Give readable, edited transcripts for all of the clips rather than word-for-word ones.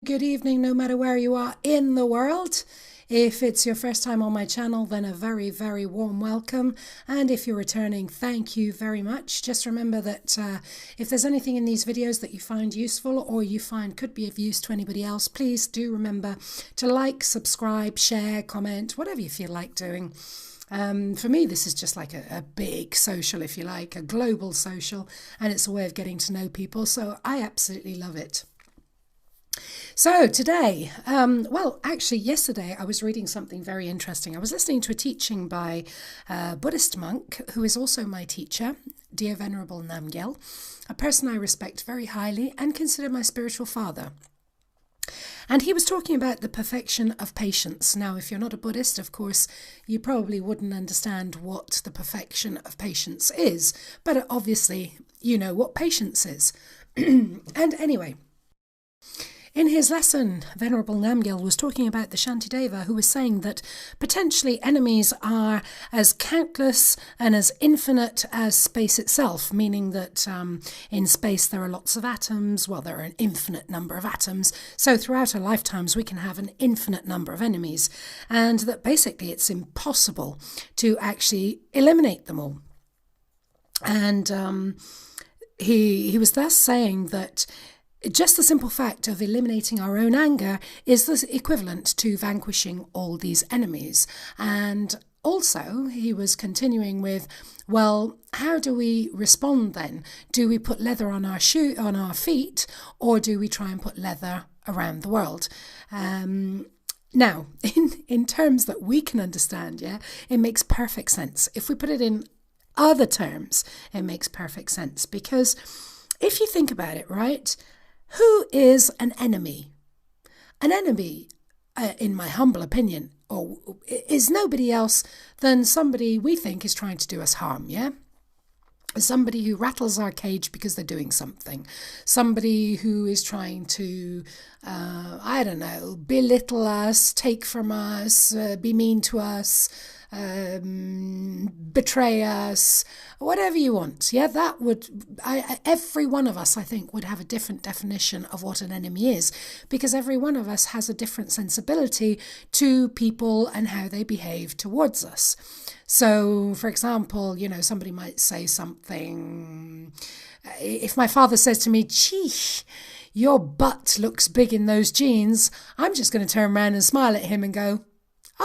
Good evening, no matter where you are in the world. If it's your first time on my channel, then a very, very warm welcome. And if you're returning, thank you very much. Just remember that if there's anything in these videos that you find useful or you find could be of use to anybody else, please do remember to like, subscribe, share, comment, whatever you feel like doing. For me, this is just like a big social, if you like, a global social, and it's a way of getting to know people. So I absolutely love it. So today, actually yesterday I was reading something very interesting. I was listening to a teaching by a Buddhist monk who is also my teacher, Dear Venerable Namgyal, a person I respect very highly and consider my spiritual father. And he was talking about the perfection of patience. Now, if you're not a Buddhist, of course, you probably wouldn't understand what the perfection of patience is. But obviously, you know what patience is. And anyway, in his lesson, Venerable Namgyal was talking about the Shantideva, who was saying that potentially enemies are as countless and as infinite as space itself, meaning that in space there are lots of atoms. Well, there are an infinite number of atoms. So throughout our lifetimes, we can have an infinite number of enemies, and that basically it's impossible to actually eliminate them all. And he was thus saying that just the simple fact of eliminating our own anger is the equivalent to vanquishing all these enemies. And also, he was continuing with, well, how do we respond then? Do we put leather on our feet, or do we try and put leather around the world? Now, in terms that we can understand, it makes perfect sense. If we put it in other terms, it makes perfect sense, because if you think about it, right? Who is an enemy? An enemy, in my humble opinion, is nobody else than somebody we think is trying to do us harm, Somebody who rattles our cage because they're doing something. Somebody who is trying to, belittle us, take from us, be mean to us, betray us, whatever you want. That would, every one of us, I think, would have a different definition of what an enemy is, because every one of us has a different sensibility to people and how they behave towards us. So, for example, somebody might say something. If my father says to me, "Gee, your butt looks big in those jeans," I'm just going to turn around and smile at him and go,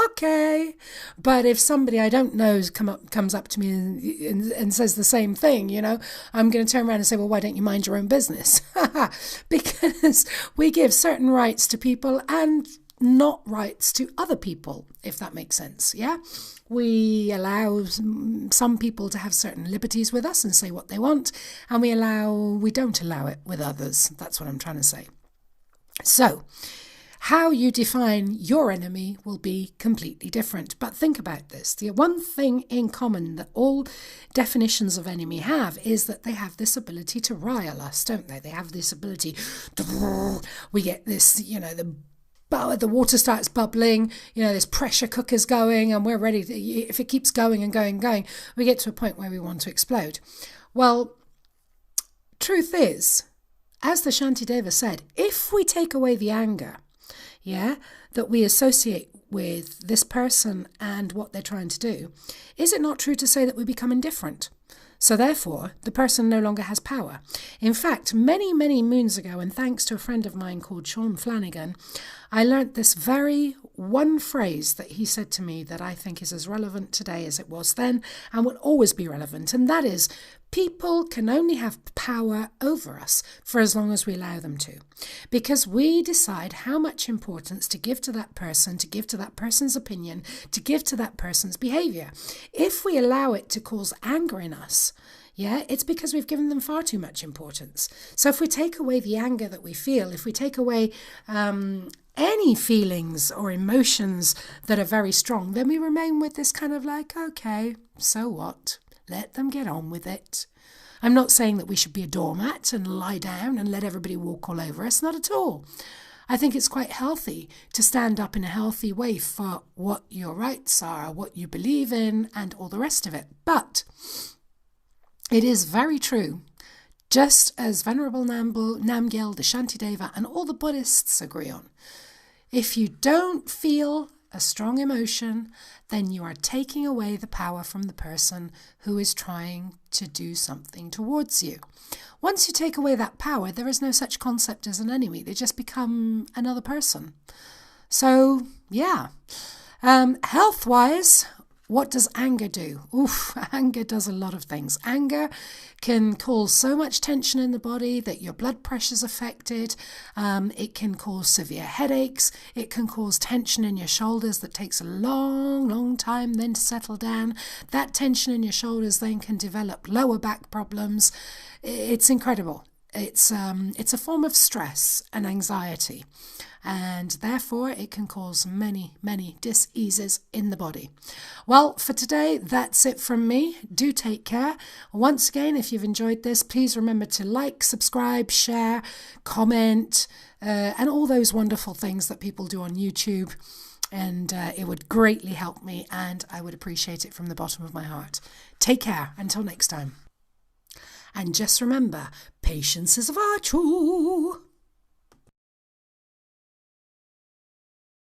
okay. But if somebody I don't know comes up to me and says the same thing, I'm going to turn around and say, well, why don't you mind your own business? Because we give certain rights to people and not rights to other people, if that makes sense. We allow some people to have certain liberties with us and say what they want, and we don't allow it with others. That's what I'm trying to say. So how you define your enemy will be completely different. But think about this. The one thing in common that all definitions of enemy have is that they have this ability to rile us, don't they? They have this ability to, we get this, the water starts bubbling, there's pressure cookers going, and we're ready to, if it keeps going and going and going, we get to a point where we want to explode. Well, truth is, as the Shantideva said, if we take away the anger, that we associate with this person and what they're trying to do, is it not true to say that we become indifferent? So therefore, the person no longer has power. In fact, many, many moons ago, and thanks to a friend of mine called Sean Flanagan, I learnt this very one phrase that he said to me that I think is as relevant today as it was then and will always be relevant. And that is, people can only have power over us for as long as we allow them to, because we decide how much importance to give to that person, to give to that person's opinion, to give to that person's behavior. If we allow it to cause anger in us, it's because we've given them far too much importance. So if we take away the anger that we feel, if we take away any feelings or emotions that are very strong, then we remain with this kind of like, okay, so what? Let them get on with it. I'm not saying that we should be a doormat and lie down and let everybody walk all over us, not at all. I think it's quite healthy to stand up in a healthy way for what your rights are, what you believe in, and all the rest of it. But it is very true just as Venerable Namgyal, the Shantideva, and all the Buddhists agree on. If you don't feel a strong emotion, then you are taking away the power from the person who is trying to do something towards you. Once you take away that power, there is no such concept as an enemy. They just become another person. So, yeah. Health-wise, what does anger do? Oof, anger does a lot of things. Anger can cause so much tension in the body that your blood pressure is affected. It can cause severe headaches. It can cause tension in your shoulders that takes a long, long time then to settle down. That tension in your shoulders then can develop lower back problems. It's incredible. It's a form of stress and anxiety, and therefore it can cause many, many dis-eases in the body. Well, for today, that's it from me. Do take care. Once again, if you've enjoyed this, please remember to like, subscribe, share, comment, and all those wonderful things that people do on YouTube. And it would greatly help me, and I would appreciate it from the bottom of my heart. Take care. Until next time. And just remember, patience is a virtue.